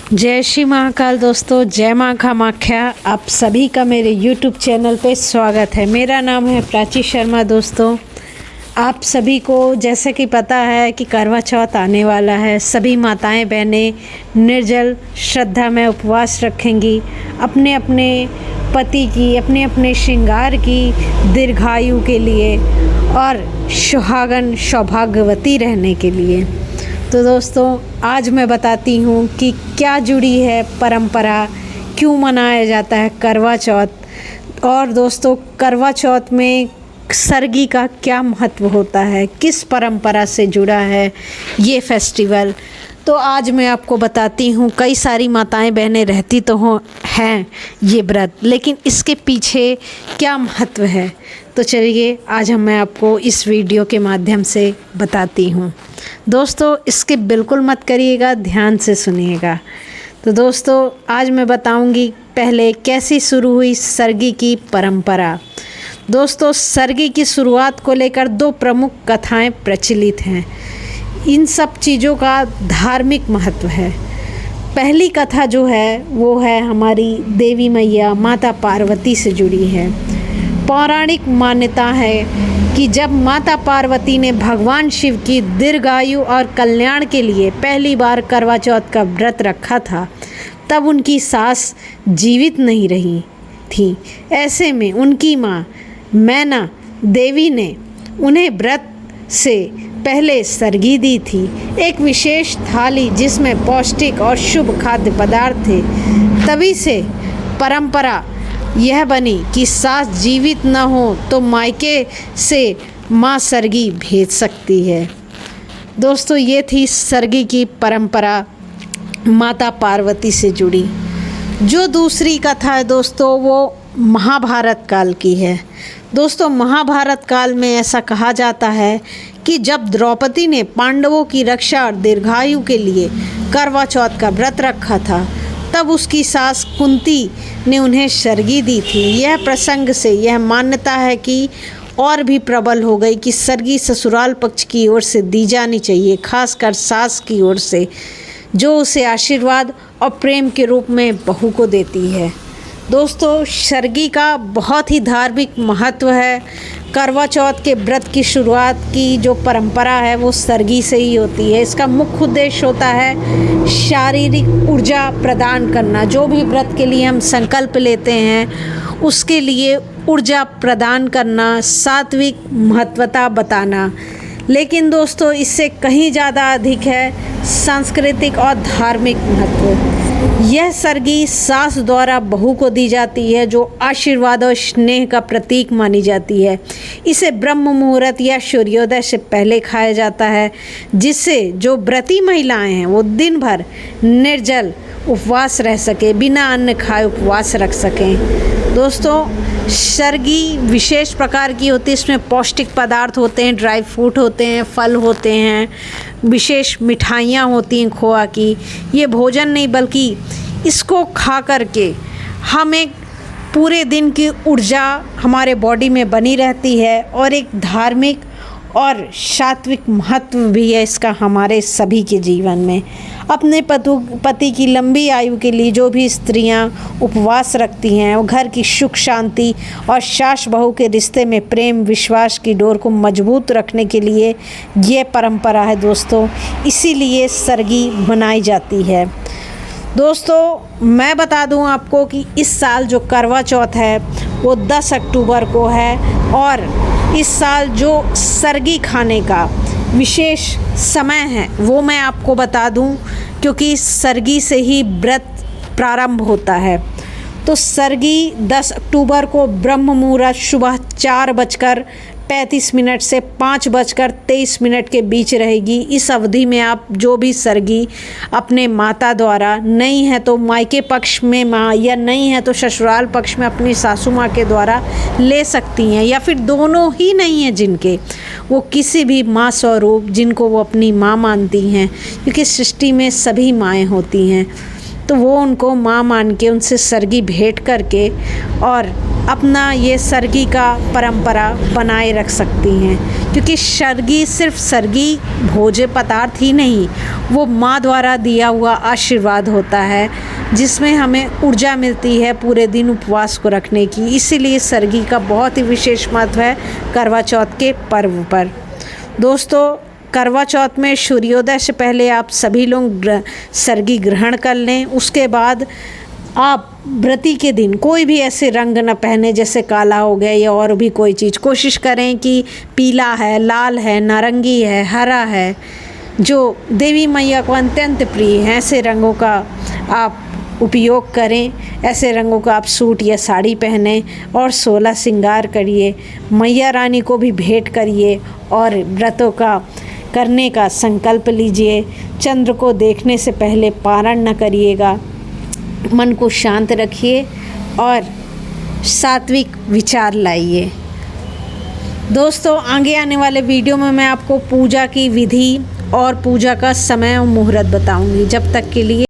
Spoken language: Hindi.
जय श्री महाकाल दोस्तों, जय माँ कामाख्या। आप सभी का मेरे YouTube चैनल पे स्वागत है। मेरा नाम है प्राची शर्मा। दोस्तों, आप सभी को जैसे कि पता है कि करवा चौथ आने वाला है। सभी माताएं बहनें निर्जल श्रद्धा में उपवास रखेंगी, अपने अपने पति की, अपने अपने श्रृंगार की दीर्घायु के लिए और सुहागन सौभाग्यवती रहने के लिए। तो दोस्तों, आज मैं बताती हूँ कि क्या जुड़ी है परंपरा, क्यों मनाया जाता है करवा चौथ। और दोस्तों, करवा चौथ में सरगी का क्या महत्व होता है, किस परंपरा से जुड़ा है ये फेस्टिवल, तो आज मैं आपको बताती हूँ। कई सारी माताएं बहनें रहती तो हैं ये व्रत, लेकिन इसके पीछे क्या महत्व है, तो चलिए आज मैं आपको इस वीडियो के माध्यम से बताती हूँ। दोस्तों, इसके बिल्कुल मत करिएगा, ध्यान से सुनिएगा। तो दोस्तों, आज मैं बताऊंगी पहले कैसी शुरू हुई सरगी की परंपरा। दोस्तों, सरगी की शुरुआत को लेकर दो प्रमुख कथाएं प्रचलित हैं। इन सब चीज़ों का धार्मिक महत्व है। पहली कथा जो है वो है हमारी देवी मैया माता पार्वती से जुड़ी है। पौराणिक मान्यता है कि जब माता पार्वती ने भगवान शिव की दीर्घायु और कल्याण के लिए पहली बार करवा चौथ का व्रत रखा था, तब उनकी सास जीवित नहीं रही थी। ऐसे में उनकी माँ मैना देवी ने उन्हें व्रत से पहले सरगी दी थी, एक विशेष थाली जिसमें पौष्टिक और शुभ खाद्य पदार्थ थे। तभी से परंपरा यह बनी कि सास जीवित न हो तो मायके से माँ सरगी भेज सकती है। दोस्तों, ये थी सरगी की परंपरा माता पार्वती से जुड़ी। जो दूसरी कथा है दोस्तों, वो महाभारत काल की है। दोस्तों, महाभारत काल में ऐसा कहा जाता है कि जब द्रौपदी ने पांडवों की रक्षा और दीर्घायु के लिए करवा चौथ का व्रत रखा था, तब उसकी सास कुंती ने उन्हें सरगी दी थी। यह प्रसंग से यह मान्यता है कि और भी प्रबल हो गई कि सरगी ससुराल पक्ष की ओर से दी जानी चाहिए, खासकर सास की ओर से, जो उसे आशीर्वाद और प्रेम के रूप में बहू को देती है। दोस्तों, सरगी का बहुत ही धार्मिक महत्व है। करवा चौथ के व्रत की शुरुआत की जो परंपरा है वो सरगी से ही होती है। इसका मुख्य उद्देश्य होता है शारीरिक ऊर्जा प्रदान करना। जो भी व्रत के लिए हम संकल्प लेते हैं उसके लिए ऊर्जा प्रदान करना, सात्विक महत्वता बताना। लेकिन दोस्तों, इससे कहीं ज़्यादा अधिक है सांस्कृतिक और धार्मिक महत्व। यह सरगी सास द्वारा बहू को दी जाती है, जो आशीर्वाद और स्नेह का प्रतीक मानी जाती है। इसे ब्रह्म मुहूर्त या सूर्योदय से पहले खाया जाता है, जिससे जो व्रती महिलाएं हैं वो दिन भर निर्जल उपवास रह सके, बिना अन्न खाए उपवास रख सकें। दोस्तों, सरगी विशेष प्रकार की होती है। इसमें पौष्टिक पदार्थ होते हैं, ड्राई फ्रूट होते हैं, फल होते हैं, विशेष मिठाइयाँ होती हैं खोआ की। ये भोजन नहीं बल्कि इसको खा करके हम एक पूरे दिन की ऊर्जा हमारे बॉडी में बनी रहती है, और एक धार्मिक और सात्विक महत्व भी है इसका हमारे सभी के जीवन में। अपने पति की लंबी आयु के लिए जो भी स्त्रियां उपवास रखती हैं, वो घर की सुख शांति और सास बहू के रिश्ते में प्रेम विश्वास की डोर को मजबूत रखने के लिए ये परंपरा है दोस्तों। इसीलिए सरगी मनाई जाती है। दोस्तों, मैं बता दूं आपको कि इस साल जो करवा चौथ है वो 10 अक्टूबर को है, और इस साल जो सरगी खाने का विशेष समय है वो मैं आपको बता दूं, क्योंकि सरगी से ही व्रत प्रारंभ होता है। तो सरगी 10 अक्टूबर को ब्रह्म मुहूर्त सुबह 4:35 से 5:23 के बीच रहेगी। इस अवधि में आप जो भी सरगी अपने माता द्वारा, नहीं है तो मायके पक्ष में माँ, या नहीं है तो ससुराल पक्ष में अपनी सासू माँ के द्वारा ले सकती हैं, या फिर दोनों ही नहीं हैं जिनके, वो किसी भी माँ स्वरूप जिनको वो अपनी माँ मानती हैं, क्योंकि सृष्टि में सभी माएँ होती हैं। तो वो उनको माँ मान के उनसे सरगी भेंट करके और अपना ये सरगी का परंपरा बनाए रख सकती हैं। क्योंकि सरगी सिर्फ सरगी भोज्य पदार्थ ही नहीं, वो माँ द्वारा दिया हुआ आशीर्वाद होता है, जिसमें हमें ऊर्जा मिलती है पूरे दिन उपवास को रखने की। इसीलिए सरगी का बहुत ही विशेष महत्व है करवा चौथ के पर्व पर। दोस्तों, करवा चौथ में सूर्योदय से पहले आप सभी लोग सरगी ग्रहण कर लें। उसके बाद आप व्रती के दिन कोई भी ऐसे रंग न पहने जैसे काला हो गया या और भी कोई चीज़। कोशिश करें कि पीला है, लाल है, नारंगी है, हरा है, जो देवी मैया को अत्यंत प्रिय हैं, ऐसे रंगों का आप उपयोग करें। ऐसे रंगों का आप सूट या साड़ी पहने और 16 श्रृंगार करिए, मैया रानी को भी भेंट करिए और व्रतों का करने का संकल्प लीजिए। चंद्र को देखने से पहले पारण न करिएगा, मन को शांत रखिए और सात्विक विचार लाइए। दोस्तों, आगे आने वाले वीडियो में मैं आपको पूजा की विधि और पूजा का समय और मुहूर्त बताऊंगी। जब तक के लिए